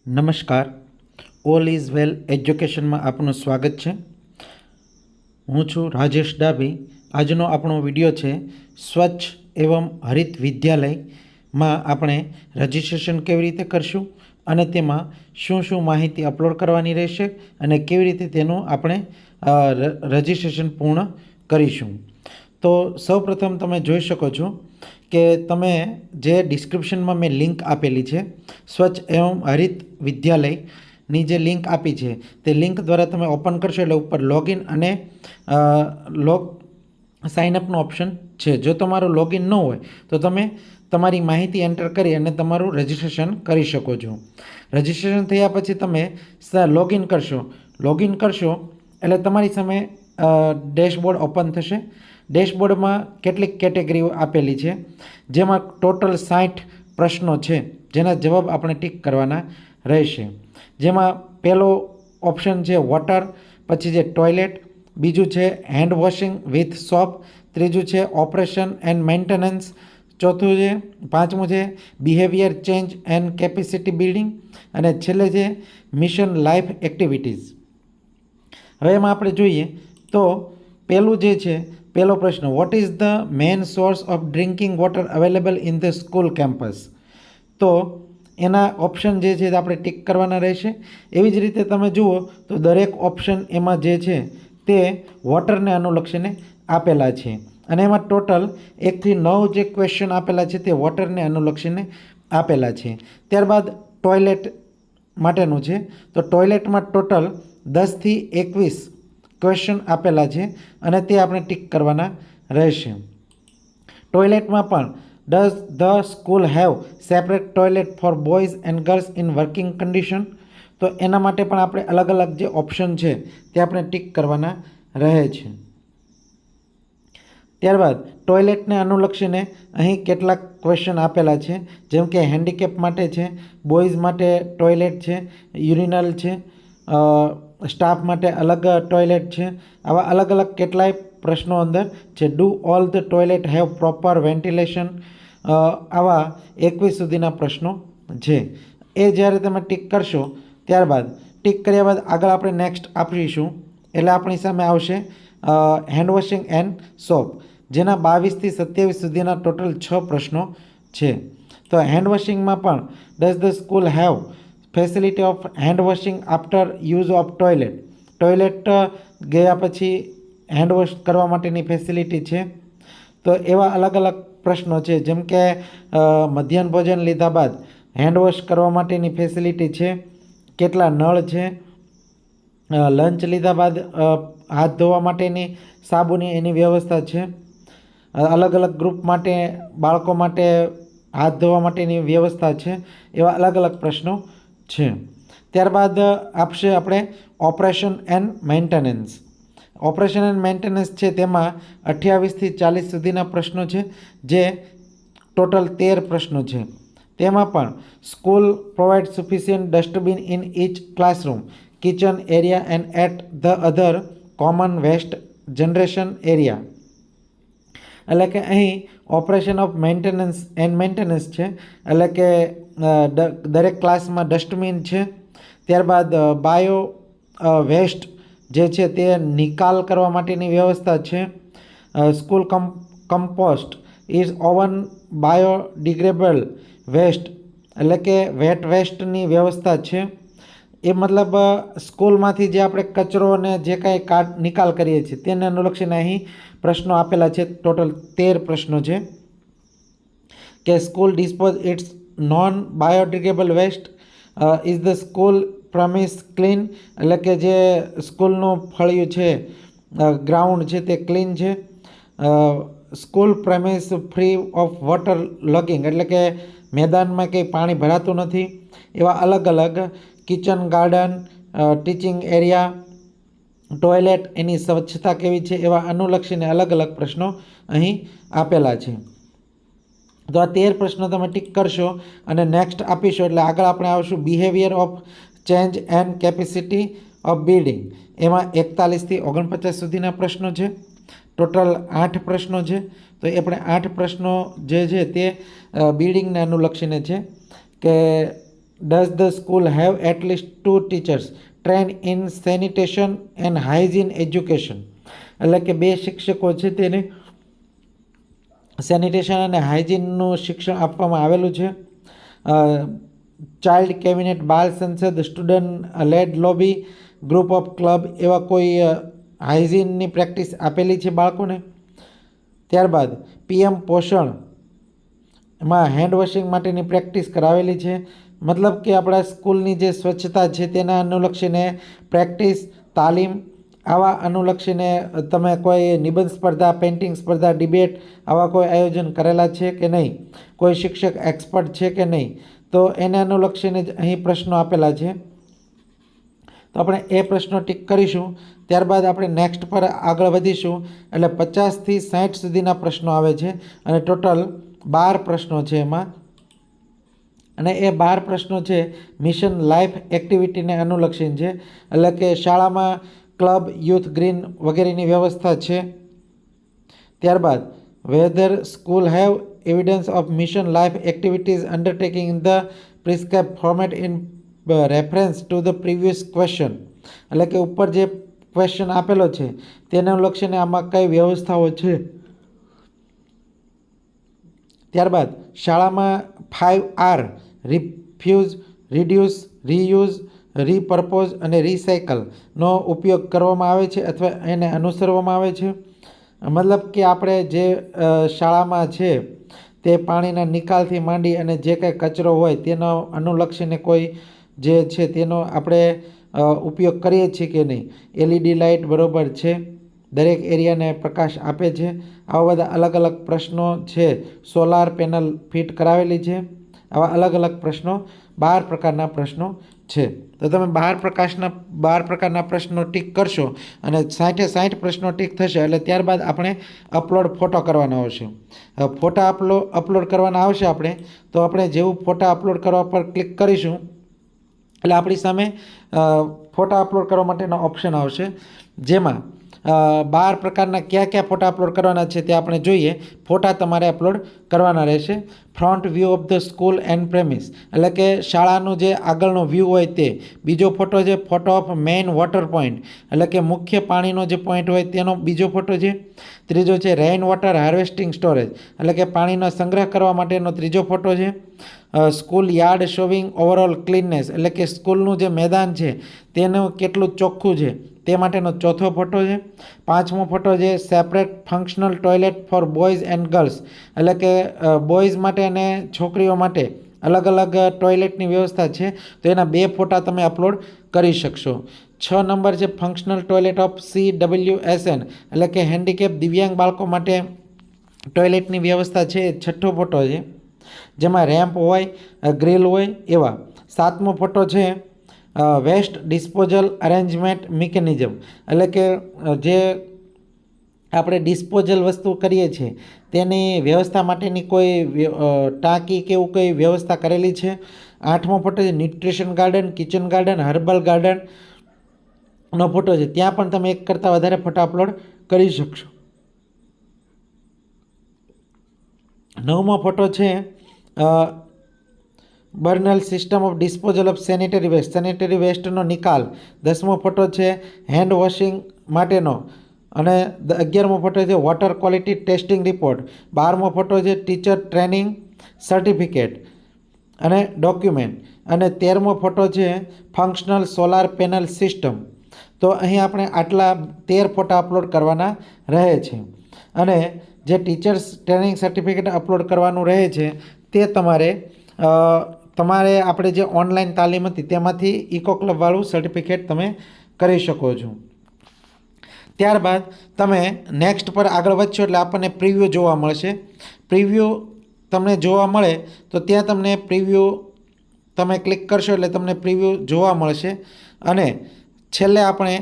નમસ્કાર, all is well એજ્યુકેશનમાં આપનું સ્વાગત છે. હું છું રાજેશ ડાભી. આજનો આપણો વિડીયો છે સ્વચ્છ એવં હરિત વિદ્યાલયમાં આપણે રજિસ્ટ્રેશન કેવી રીતે કરશું અને તેમાં શું શું માહિતી અપલોડ કરવાની રહેશે અને કેવી રીતે તેનું આપણે રજિસ્ટ્રેશન પૂર્ણ કરીશું. તો સૌપ્રથમ તમે જોઈ શકો છો કે તમે જે ડિસ્ક્રિપ્શનમાં મેં લિંક આપેલી છે સ્વચ્છ એવં હરિત વિદ્યાલયની જે લિંક આપી છે તે લિંક દ્વારા તમે ઓપન કરશો એટલે ઉપર લોગિન અને સાઇનઅપનો ઓપ્શન છે. જો તમારું લોગિન ન હોય તો તમે તમારી માહિતી એન્ટર કરી અને તમારું રજિસ્ટ્રેશન કરી શકો છો. રજિસ્ટ્રેશન થયા પછી તમે લોગિન કરશો એટલે તમારી સામે ડેશબોર્ડ ઓપન થશે. ડેશબોર્ડમાં કેટલીક કેટેગરીઓ આપેલી છે જેમાં ટોટલ 60 પ્રશ્નો છે જેના જવાબ આપણે ટીક કરવાના રહેશે. જેમાં પહેલો ઓપ્શન છે વોટર, પછી છે ટોયલેટ, બીજું છે હેન્ડ વોશિંગ વિથ સોપ, ત્રીજું છે ઓપરેશન એન્ડ મેન્ટેનન્સ, ચોથું છે પાંચમું છે behaviour change and capacity building અને છેલ્લે છે મિશન લાઈફ એક્ટિવિટીઝ. હવે એમાં આપણે જોઈએ તો પહેલું જે છે પહેલો પ્રશ્ન, what is the main source of drinking water available in the school campus. તો એના ઓપ્શન જે છે તે આપણે ટીક કરવાના રહેશે. એવી જ રીતે તમે જુઓ તો દરેક ઓપ્શન એમાં જે છે તે વોટરને અનુલક્ષીને આપેલા છે અને એમાં ટોટલ 1 થી 9 જે ક્વેશ્ચન આપેલા છે તે વોટરને અનુલક્ષીને આપેલા છે. ત્યારબાદ ટોયલેટ માટેનું છે તો ટોયલેટમાં ટોટલ 10 થી 21 ક્વેશ્ચન આપેલા છે અને તે આપણે ટીક કરવાના રહેશે. ટોયલેટમાં પણ does the school have separate toilet four boys and girls in working condition. તો એના માટે પણ આપણે અલગ અલગ જે ઓપ્શન છે તે આપણે ટીક કરવાના રહે છે. ત્યારબાદ ટોયલેટને અનુલક્ષીને અહીં કેટલાક ક્વેશ્ચન આપેલા છે જેમ કે હેન્ડીકેપ માટે છે, બોયઝ માટે ટોયલેટ છે, યુરિનલ છે, સ્ટાફ માટે અલગ ટોયલેટ છે. આવા અલગ અલગ કેટલાય પ્રશ્નો અંદર છે. Do all the toilet have proper ventilation. આવા 21 સુધીના પ્રશ્નો છે. એ જ્યારે તમે ટીક કરશો ત્યારબાદ ટીક કર્યા બાદ આગળ આપણે નેક્સ્ટ આપીશું એટલે આપણી સામે આવશે હેન્ડવોશિંગ એન્ડ સોપ, જેના 22 થી 27 સુધીના ટોટલ 6 પ્રશ્નો છે. તો હેન્ડવોશિંગમાં પણ does the school have facility of handwashing after use of toilet. Toilet ગયા પછી હેન્ડવોશ કરવા માટેની ફેસિલિટી છે. તો એવા અલગ અલગ પ્રશ્નો છે જેમ કે મધ્યાહન ભોજન લીધા બાદ હેન્ડવોશ કરવા માટેની ફેસિલિટી છે, કેટલા નળ છે, લંચ લીધા બાદ હાથ ધોવા માટેની સાબુની એની વ્યવસ્થા છે, અલગ અલગ ગ્રુપ માટે બાળકો માટે હાથ ધોવા માટેની વ્યવસ્થા છે. એવા અલગ અલગ પ્રશ્નો છે. ત્યારબાદ આપશે આપણે operation and maintenance. Operation and maintenance છે તેમાં 28 થી 40 સુધીના પ્રશ્નો છે જે ટોટલ 13 પ્રશ્નો છે. તેમાં પણ school provide sufficient dustbin in each classroom, kitchen area and at the other common waste generation area. એટલે કે અહીં ઓપરેશન ઓફ મેન્ટેનન્સ છે એટલે કે દરેક ક્લાસમાં ડસ્ટબિન છે. ત્યારબાદ બાયો વેસ્ટ જે છે તે નિકાલ કરવા માટેની વ્યવસ્થા છે. School compost is own biodegradable waste એટલે કે વેટ વેસ્ટની વ્યવસ્થા છે. એ મતલબ સ્કૂલમાંથી જે આપણે કચરો અને જે કાંઈ નિકાલ કરીએ છીએ તેને અનુલક્ષીને અહીં પ્રશ્નો આપેલા છે. ટોટલ 13 પ્રશ્નો છે કે school dispose its non biodegradable waste. Is the school premise clean એટલે કે જે સ્કૂલનું ફળિયું છે ગ્રાઉન્ડ છે તે ક્લીન છે. School premise free of water logging એટલે કે મેદાનમાં કંઈ પાણી ભરાતું નથી. એવા અલગ અલગ kitchen garden, teaching area, toilet એની સ્વચ્છતા કેવી છે એવા અનુલક્ષીને અલગ અલગ પ્રશ્નો અહીં આપેલા છે. તો આ 13 પ્રશ્નો તમે ટીક કરશો અને નેક્સ્ટ આપીશું એટલે આગળ આપણે આવશું behaviour of change and capacity of building. એમાં 41 થી 49 સુધીના પ્રશ્નો છે. ટોટલ 8 પ્રશ્નો છે. તો એ આપણે 8 પ્રશ્નો જે છે તે બિલ્ડિંગને અનુલક્ષીને છે કે does the school have at least 2 teachers train in sanitation and hygiene education? એટલે કે 2 શિક્ષકો છે તેને સેનિટેશન અને હાઇજીનનું શિક્ષણ આપવામાં આવેલું છે. ચાઇલ્ડ કેબિનેટ, બાળ સંસદ, student lead lobby, group of club એવા કોઈ હાઇજીનની પ્રેક્ટિસ આપેલી છે બાળકોને. ત્યારબાદ પીએમ પોષણ એમાં હેન્ડ વોશિંગ માટેની પ્રેક્ટિસ કરાવેલી છે. મતલબ કે આપણા સ્કૂલની જે સ્વચ્છતા છે તેના અનુલક્ષીને પ્રેક્ટિસ, તાલીમ આવા અનુલક્ષીને તમે કોઈ નિબંધ સ્પર્ધા, પેઇન્ટિંગ સ્પર્ધા, ડિબેટ આવા કોઈ આયોજન કરેલા છે કે નહીં? કોઈ શિક્ષક એક્સપર્ટ છે કે નહીં? તો એને અનુલક્ષીને જ અહીં પ્રશ્નો આપેલા છે. તો આપણે એ પ્રશ્નો ટીક કરીશું. ત્યારબાદ આપણે નેક્સ્ટ પર આગળ વધીશું. એટલે 50થી 60 સુધીના પ્રશ્નો આવે છે અને ટોટલ 12 પ્રશ્નો છે એમાં. અને એ 12 પ્રશ્નો છે મિશન લાઈફ એક્ટિવિટીને અનુલક્ષીને છે. એટલે કે શાળામાં ક્લબ, યુથ, ગ્રીન વગેરેની વ્યવસ્થા છે. ત્યારબાદ whether school have evidence of mission life activities undertaking in the prescribe format in reference to the previous question. એટલે કે ઉપર જે ક્વેશ્ચન આપેલો છે તેને અનુલક્ષીને આમાં કઈ વ્યવસ્થાઓ છે. ત્યારબાદ શાળામાં 5R રિફ્યુઝ, રિડ્યુસ, રીયુઝ, રીપર્પોઝ અને રિસાયકલનો ઉપયોગ કરવામાં આવે છે અથવા એને અનુસરવામાં આવે છે. મતલબ કે આપણે જે શાળામાં છે તે પાણીના નિકાલથી માંડી અને જે કંઈ કચરો હોય તેનો અનુલક્ષીને કોઈ જે છે તેનો આપણે ઉપયોગ કરીએ છીએ કે નહીં. એલઈડી લાઇટ બરાબર છે, દરેક એરિયાને પ્રકાશ આપે છે. આવા બધા અલગ અલગ પ્રશ્નો છે. સોલાર પેનલ ફિટ કરાવેલી છે. આવા અલગ અલગ પ્રશ્નો 12 પ્રકારના પ્રશ્નો છે. તો તમે 12 પ્રકારના પ્રશ્નો ટીક કરશો અને 60 પ્રશ્નો ટીક થશે એટલે ત્યારબાદ આપણે અપલોડ ફોટો કરવાનો આવશે. ફોટા અપલોડ કરવાના આવશે આપણે. તો આપણે જેવું ફોટા અપલોડ કરવા પર ક્લિક કરીશું એટલે આપણી સામે ફોટા અપલોડ કરવા માટેનો ઓપ્શન આવશે, જેમાં 12 પ્રકારના કયા ફોટા અપલોડ કરવાના છે તે આપણે જોઈએ. ફોટા તમારે અપલોડ કરવાના રહેશે. Front view of the school and premise, એટલે કે શાળાનું જે આગળનો વ્યૂ હોય તે. બીજો ફોટો છે photo of main water point, એટલે કે મુખ્ય પાણીનો જે પોઈન્ટ હોય તેનો બીજો ફોટો છે. ત્રીજો છે રેઇન વોટર હાર્વેસ્ટિંગ સ્ટોરેજ, એટલે કે પાણીનો સંગ્રહ કરવા માટેનો ત્રીજો ફોટો છે. School yard showing overall cleanness, એટલે કે સ્કૂલનું જે મેદાન છે તેનું કેટલું ચોખ્ખું છે તે માટેનો ચોથો ફોટો છે. 5મો ફોટો છે separate functional toilet four boys and girls, એટલે કે બોયઝ માટે અને છોકરીઓ માટે અલગ અલગ ટોયલેટની વ્યવસ્થા છે. તો એના 2 ફોટા તમે અપલોડ કરી શકશો. 6 નંબર છે ફંક્શનલ ટોયલેટ ઓફ CWSN, એટલે કે હેન્ડીકેપ દિવ્યાંગ બાળકો માટે ટોયલેટની વ્યવસ્થા છે. 6થો ફોટો છે જેમાં રેમ્પ હોય, ગ્રીલ હોય એવા. 7મો ફોટો છે વેસ્ટ ડિસ્પોઝલ અરેન્જમેન્ટ મિકેનિઝમ, એટલે કે જે આપણે ડિસ્પોઝલ વસ્તુ કરીએ છીએ તેની વ્યવસ્થા માટેની કોઈ ટાંકી કે એવું કોઈ વ્યવસ્થા કરેલી છે. 8મો ફોટો છે nutrition garden, kitchen garden, herbal ગાર્ડનનો ફોટો છે. ત્યાં પણ તમે 1 કરતાં વધારે ફોટા અપલોડ કરી શકશો. 9મો ફોટો છે burial system of disposal of sanitary વેસ્ટનો નિકાલ. 10મો ફોટો છે હેન્ડ વોશિંગ માટેનો અને 11મો ફોટો છે વોટર ક્વોલિટી ટેસ્ટિંગ રિપોર્ટ. 12મો ફોટો છે ટીચર ટ્રેનિંગ સર્ટિફિકેટ અને ડોક્યુમેન્ટ અને 13મો ફોટો છે ફંક્શનલ સોલાર પેનલ સિસ્ટમ. તો અહીં આપણે આટલા 13 ફોટા અપલોડ કરવાના રહે છે. અને જે ટીચર્સ ટ્રેનિંગ સર્ટિફિકેટ અપલોડ કરવાનું રહે છે તે તમારે આપણે જે ઓનલાઈન તાલીમ હતી તેમાંથી ઇકો ક્લબવાળું સર્ટિફિકેટ તમે કરી શકો છો. ત્યારબાદ તમે નેક્સ્ટ પર આગળ વધશો એટલે આપણને પ્રિવ્યૂ જોવા મળશે. પ્રિવ્યૂ તમને જોવા મળે તો ત્યાં તમને પ્રિવ્યૂ તમે ક્લિક કરશો એટલે તમને પ્રિવ્યૂ જોવા મળશે. અને છેલ્લે આપણે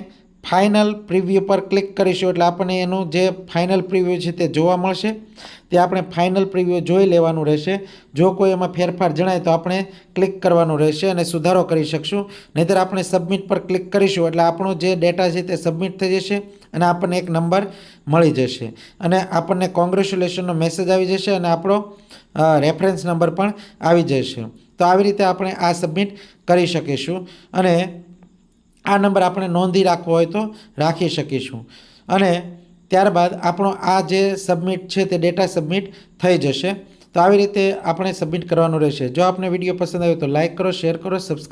ફાઇનલ પ્રિવ્યૂ પર ક્લિક કરીશું એટલે આપણને એનું જે ફાઇનલ પ્રિવ્યૂ છે તે જોવા મળશે. તે આપણે ફાઇનલ પ્રિવ્યૂ જોઈ લેવાનું રહેશે. જો કોઈ એમાં ફેરફાર જણાય તો આપણે ક્લિક કરવાનું રહેશે અને સુધારો કરી શકશું. નહીંતર આપણે સબમિટ પર ક્લિક કરીશું એટલે આપણો જે ડેટા છે તે સબમિટ થઈ જશે અને આપણને એક નંબર મળી જશે અને આપણને કોંગ્રેચ્યુલેશનનો મેસેજ આવી જશે અને આપણો રેફરન્સ નંબર પણ આવી જશે. તો આવી રીતે આપણે આ સબમિટ કરી શકીશું અને આ નંબર આપણે નોંધી રાખવો હોય તો રાખી શકીશું અને ત્યારબાદ આપણો આ જે સબમિટ છે તે ડેટા સબમિટ થઈ જશે. તો આવી રીતે આપણે સબમિટ કરવાનું રહેશે. જો આપને વિડીયો પસંદ આવ્યો તો લાઇક કરો, શેર કરો, સબસ્ક્રાઈબ